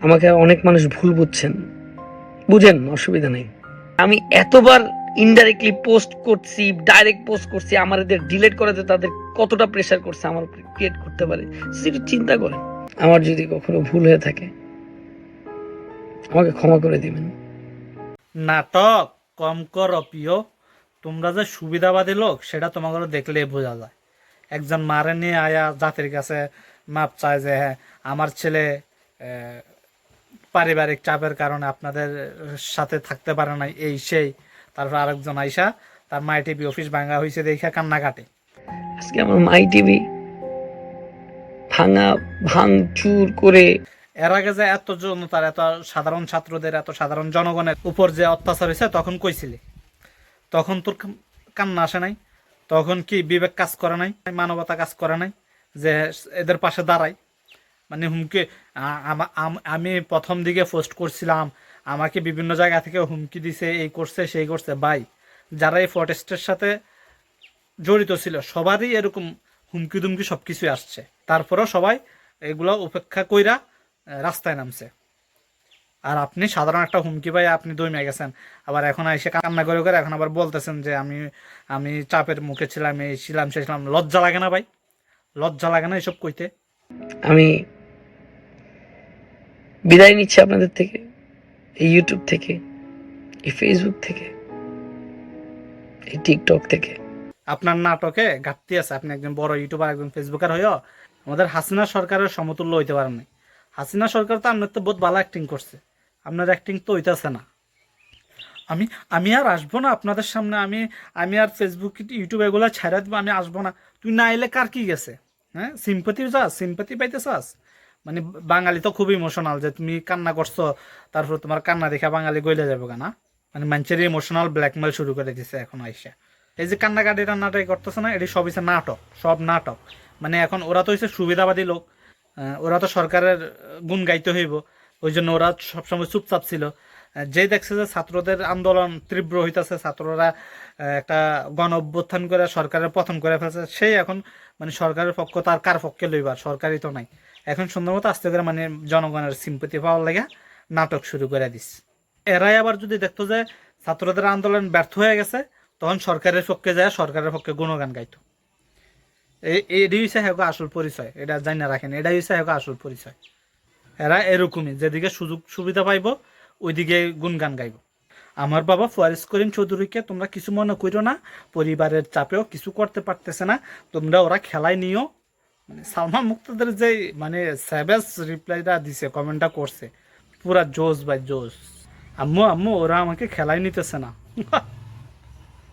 আমাকে অনেক মানুষ ভুল বুঝছেন, বুঝেন, অসুবিধা নেই। আমি এতবার ইনডাইরেক্টলি পোস্ট করছি, ডাইরেক্ট পোস্ট করছি, আমার এদের ডিলিট করাতে তাদের কতটা প্রেশার করছে আমার উপর ক্রিয়েট করতে পারে, সেটা চিন্তা করেন। আমার যদি কখনো ভুল হয়ে থাকে আমাকে ক্ষমা করে দিবেন। নাটক কম কর প্রিয়। তোমরা যে সুবিধাবাদী লোক সেটা তোমাকে দেখলে বোঝা যায়। একজন মারে নিয়ে আয়া জাতির কাছে মাপ চায় যে হ্যাঁ আমার ছেলে পারিবারিক চাপের কারণে আপনাদের সাথে থাকতে পারে নাই, এই সেই। তারপর আরেকজন আইসা তার মাই টিভি অফিস ভাঙা হয়েছে দেখে কান্না কাটে। আজকে আমার মাই টিভি ভাঙচুর করে, এর আগে যে এত জনতার, এত সাধারণ ছাত্রদের, এত সাধারণ জনগণের উপর যে অত্যাচার হয়েছে তখন কইছিলি? তখন তোর কান্না আসে নাই? তখন কি বিবেক কাজ করে নাই, মানবতা কাজ করে নাই যে এদের পাশে দাঁড়াই? মানে হুমকি, আমি প্রথম দিকে পোস্ট করছিলাম, আমাকে বিভিন্ন জায়গা থেকে হুমকি দিছে, এই করছে সেই করছে। ভাই, যারা এই প্রটেস্টের সাথে জড়িত ছিল সবারই এরকম হুমকি দুমকি সব কিছুই আসছে, তারপরেও সবাই এগুলো উপেক্ষা কইরা রাস্তায় নামছে। আর আপনি সাধারণ একটা হুমকি পাই আপনি দমে গেছেন, আবার এখন এসে কান্না করে করে এখন আবার বলতেছেন যে আমি আমি চাপের মুখে ছিলাম, এই ছিলাম সেই ছিলাম। লজ্জা লাগে না ভাই? লজ্জা লাগে না এসব কইতে? আমি বিদায় নিচ্ছি আপনাদের থেকে, এই ইউটিউব থেকে, এই ফেসবুক থেকে, এই টিকটক থেকে। আপনার নাটকে ঘাটতি আছে। আপনি একজন বড় ইউটিউবার, একজন ফেসবুকার হয়েও আমাদের হাসিনা সরকারের সমতুল্য হইতে পারেন নাই। হাসিনা সরকার তো আপনার তো বহুত ভালো অ্যাক্টিং করছে, আপনার অ্যাক্টিং তো হইতেছে না। আমি আমি আর আসবো না আপনাদের সামনে, আমি আমি আর ফেসবুক ইউটিউব এগুলো ছাড়া দেবো, আমি আসবো না। তুই না এলে কার কি গেছে? হ্যাঁ, সিম্পাতি চাস, সিম্পাতি পাইতে চাস? মানে বাঙালি তো খুব ইমোশনাল, যে তুমি কান্না করছো তারপর তোমার কান্না দেখা বাঙালি গইলে যাবে কেনা? মানে মানুষের ইমোশনাল ব্ল্যাকমেল শুরু করে দিছে এখন আইসা। এই যে কান্নাকাটি রান্নাটাই করতেছে না, এটি সব হচ্ছে নাটক, সব নাটক। মানে এখন ওরা তো হচ্ছে সুবিধাবাদী লোক, ওরা তো সরকারের গুণ গাইতে হইব, ওই জন্য ওরা সবসময় চুপচাপ ছিল। যেই দেখছে যে ছাত্রদের আন্দোলন তীব্র হইতেছে, ছাত্ররা একটা গণ অভ্যুত্থান করে সরকারের পতন করে ফেলছে, সেই এখন মানে সরকারের পক্ষ তার কার পক্ষে লইবার, সরকারই তো নাই। এখন সুন্দর মতো আস্তে করে মানে জনগণের সিম্পতি পাওয়ার লেগে নাটক শুরু করে দিস। এরাই আবার যদি দেখতো যে ছাত্রদের আন্দোলন ব্যর্থ হয়ে গেছে, তখন সরকারের পক্ষে যায় সরকারের পক্ষে গুণগান গাইতো। এটাই হচ্ছে হ্যাঁ আসল পরিচয়, এটা জানি না রাখেন, এটাই হচ্ছে হ্যাঁ আসল পরিচয়। এরা এরকমই, যেদিকে সুযোগ সুবিধা পাইব ওইদিকে গুণগান গাইব। আমার বাবা ফয়াজ করিম চৌধুরীকে তোমরা কিছু মনে করো না, পরিবারের চাপেও কিছু করতে পারতেছে না, তোমরা ওরা খেলায় নিও। মানে সালমান মুক্তাদের যে মানে স্যাভেজ রিপ্লাইটা দিছে, কমেন্টটা করছে, পুরা জোস ভাই জোস। আম্মু আম্মু ওরা আমাকে খেলায় নিতেছে না।